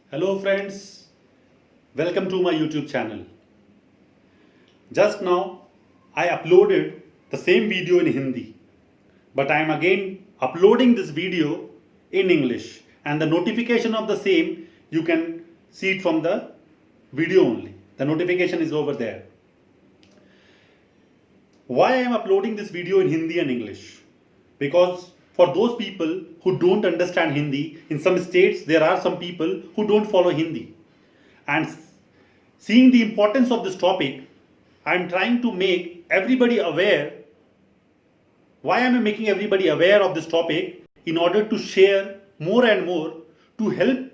Hello friends, welcome to my YouTube channel. Just now I uploaded the same video in Hindi, but I am again uploading this video in English, and the notification of the same you can see it from the video only. The notification is over there. Why I am uploading this video in Hindi and English? Because for those people who don't understand Hindi, in some states there are some people who don't follow Hindi. And seeing the importance of this topic, I am trying to make everybody aware. Why am I making everybody aware of this topic? In order to share more and more to help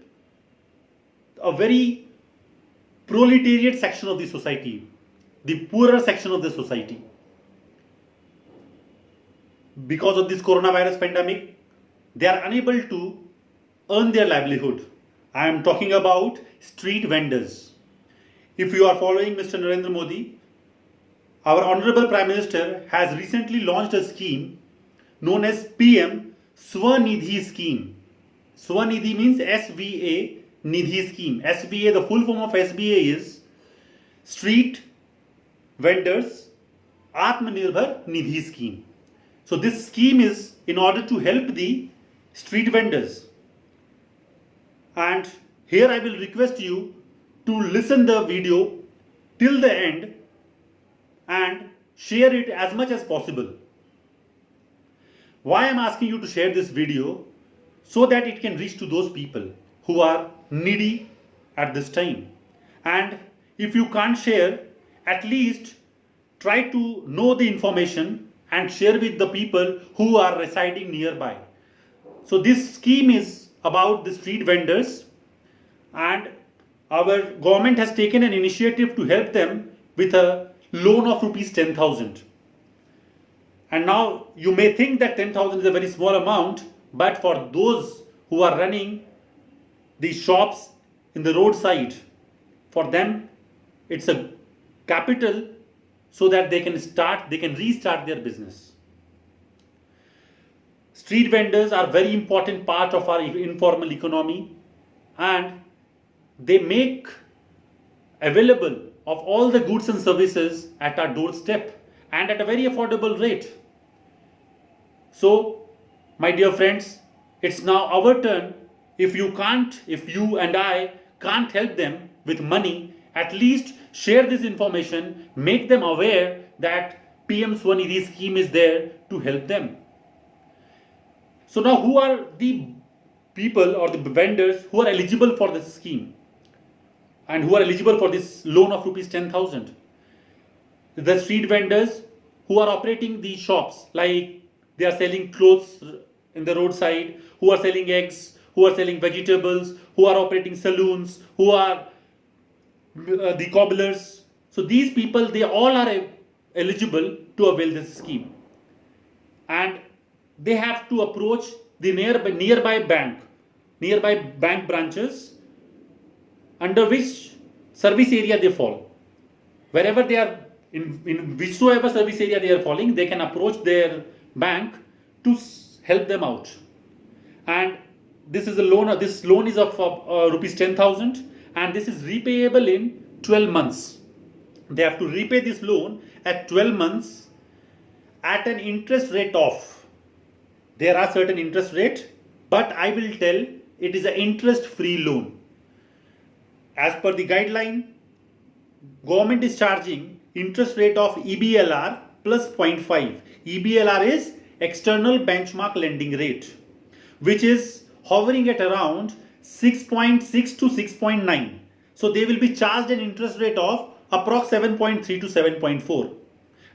a very proletariat section of the society, the poorer section of the society. Because of this coronavirus pandemic, they are unable to earn their livelihood. I am talking about street vendors. If you are following Mr. Narendra Modi, our Honorable Prime Minister has recently launched a scheme known as PM Swanidhi scheme. Swanidhi means SVA Nidhi scheme. SVA, the full form of SVA is Street Vendors Atmanirbhar Nidhi scheme. So this scheme is in order to help the street vendors. And here I will request you to listen the video till the end and share it as much as possible. Why I am asking you to share this video? So that it can reach to those people who are needy at this time. And if you can't share, at least try to know the information and share with the people who are residing nearby. So this scheme is about the street vendors, and our government has taken an initiative to help them with a loan of rupees 10,000. And now you may think that 10,000 is a very small amount, but for those who are running the shops in the roadside, for them it's a capital so that they can restart their business. Street vendors are very important part of our informal economy, and they make available of all the goods and services at our doorstep and at a very affordable rate. So, my dear friends, it's now our turn. If you and I can't help them with money, at least share this information, make them aware that PM Swanidhi scheme is there to help them. So now who are the people or the vendors who are eligible for this scheme and who are eligible for this loan of rupees 10,000? The street vendors who are operating the shops, like they are selling clothes in the roadside, who are selling eggs, who are selling vegetables, who are operating saloons, who are the cobblers. So these people, they all are eligible to avail this scheme, and they have to approach the nearby bank branches under which service area they fall. Wherever they are, in whichsoever service area they are falling, they can approach their bank to help them out. And this is a loan. This loan is of rupees 10,000, and this is repayable in 12 months. They have to repay this loan at 12 months at an interest rate of. There are certain interest rate, but I will tell it is an interest-free loan. As per the guideline, government is charging interest rate of EBLR plus 0.5. EBLR is external benchmark lending rate, which is hovering at around 6.6 to 6.9. So they will be charged an interest rate of approx 7.3 to 7.4.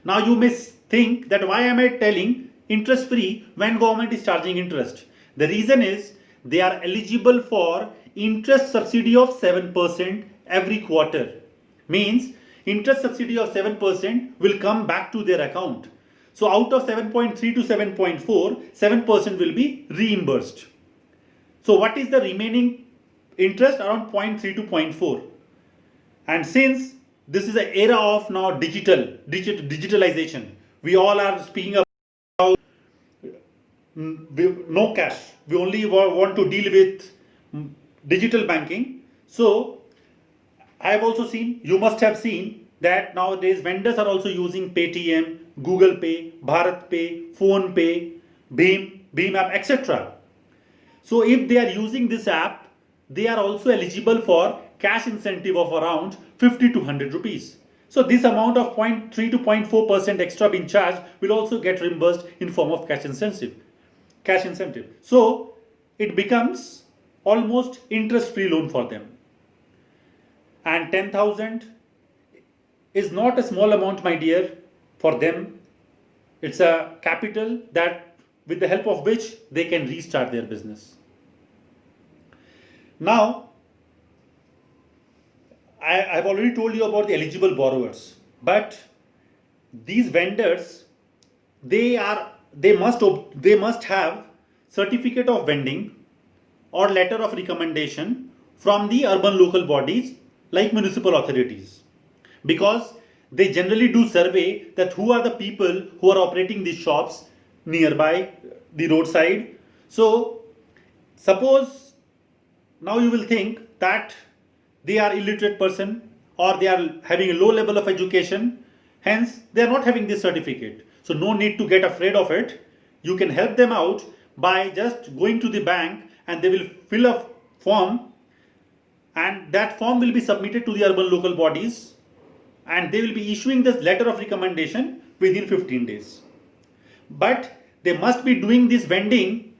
Now you may think that why am I telling interest free when government is charging interest? The reason is they are eligible for interest subsidy of 7% every quarter. Means interest subsidy of 7% will come back to their account. So out of 7.3 to 7.4, 7% will be reimbursed. So what is the remaining interest? Around 0.3 to 0.4. And since this is an era of now digitalization, we all are speaking about no cash. We only want to deal with digital banking. So I have also seen, you must have seen that nowadays vendors are also using Paytm, Google Pay, Bharat Pay, Phone Pay, Bheem app, etc. So if they are using this app, they are also eligible for cash incentive of around 50 to 100 rupees. So this amount of 0.3 to 0.4% extra being charged will also get reimbursed in form of cash incentive. So it becomes almost interest-free loan for them. And 10,000 is not a small amount, my dear, for them. It's a capital that with the help of which they can restart their business. Now, I've already told you about the eligible borrowers, but these vendors, they must have certificate of vending or letter of recommendation from the urban local bodies like municipal authorities, because they generally do survey that who are the people who are operating these shops nearby the roadside. So suppose now you will think that they are illiterate person or they are having a low level of education, hence they are not having this certificate. So no need to get afraid of it. You can help them out by just going to the bank and they will fill a form, and that form will be submitted to the urban local bodies and they will be issuing this letter of recommendation within 15 days. But they must be doing this vending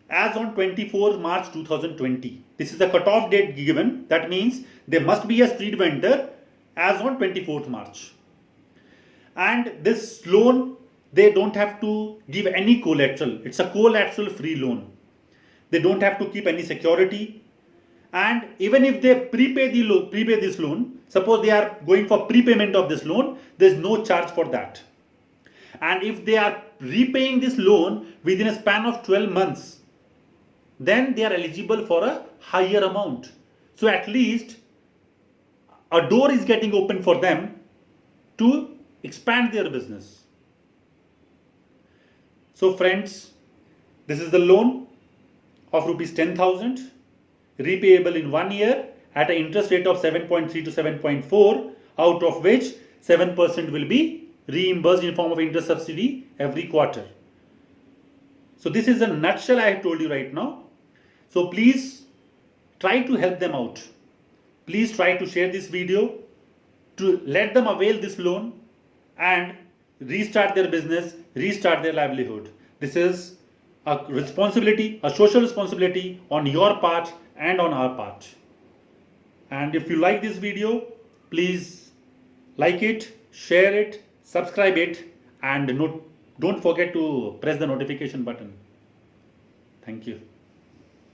as on 24th March 2020. This is the cutoff date given. That means they must be a street vendor as on 24th March. And this loan, they don't have to give any collateral. It's a collateral free loan. They don't have to keep any security. And even if they prepay this loan, suppose they are going for prepayment of this loan, there is no charge for that. And if they are repaying this loan within a span of 12 months, then they are eligible for a higher amount. So at least a door is getting open for them to expand their business. So friends, this is the loan of rupees 10,000, repayable in 1 year at an interest rate of 7.3 to 7.4, out of which 7% will be reimbursed in form of interest subsidy every quarter. So this is a nutshell I have told you right now. So please try to help them out. Please try to share this video to let them avail this loan and restart their business, restart their livelihood. This is a responsibility, a social responsibility on your part and on our part. And if you like this video, please like it, share it, subscribe it, and don't forget to press the notification button. Thank you.